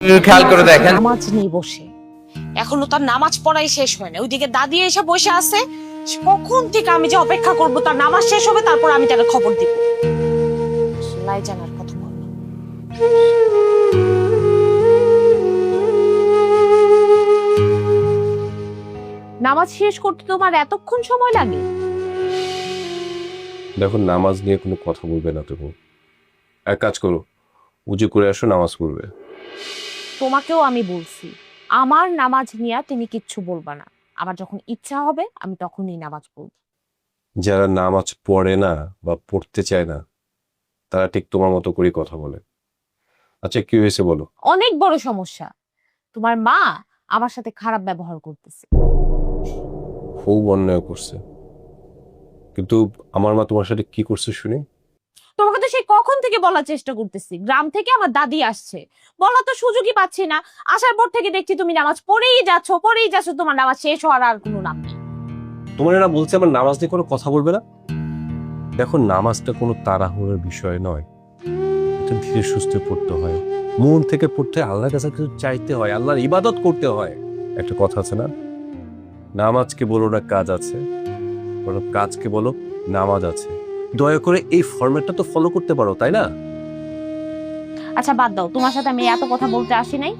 খেয়াল করে দেখেন নামাজ নেই বসে, এখনো তার নামাজ পড়াই শেষ হয় না। ওইদিকে দাদি এসে বসে আছে, কখন থেকে আমি যে অপেক্ষা করব তার নামাজ শেষ হবে, তারপর আমি তাকে খবর দিব। লাই জানার কথা বল। নামাজ শেষ করতে তোমার এতক্ষণ সময় লাগে? দেখো, নামাজ নিয়ে কোনো কথা বলবে না তুমি। এক কাজ করো, উজু করে আসো, নামাজ পড়বে। তোমাকেও আমি বলছি আমার নামাজ নিয়ে তুমি কিচ্ছু বলবা না। আমার যখন ইচ্ছা হবে আমি তখনই নামাজ পড়ব। যারা নামাজ পড়ে না বা পড়তে চায় না, তারা ঠিক তোমার মতো করে কথা বলে। আচ্ছা, কি হয়েছে বলো? অনেক বড় সমস্যা। তোমার মা আমার সাথে খারাপ ব্যবহার করতেছে। খুব অন্যায় করছে, কিন্তু আমার মা তোমার সাথে কি করছে শুনি? তোমাকে তো সেই কখন থেকে বলার চেষ্টা করতেছি, গ্রাম থেকে আমার দাদি আসছে, বলা তো সুযোগই পাচ্ছি না। আসার পর থেকে দেখছি তুমি নামাজ পড়েই যাচ্ছ, তোমার নামাজ শেষ হওয়ার আর কোনো নাম নেই। তোমার এরা বলছে আমার নামাজ নিয়ে কোনো কথা বলবে না। দেখো, নামাজটা কোনো তাড়াহুড়োর বিষয় নয়, এটা ধীরে সুস্থে পড়তে হয়, মন থেকে পড়তে হয়, আল্লাহর কাছে কিছু চাইতে হয়, আল্লাহর ইবাদত করতে হয়। একটা কথা আছে না, নামাজকে বলো না কাজ আছে, বরং কাজকে বলো নামাজ আছে। দয়া করে এই ফরম্যাটটা তো ফলো করতে পারো, তাই না? আচ্ছা বাদ দাও, তোমার সাথে আমি এত কথা বলতে আসি নাই।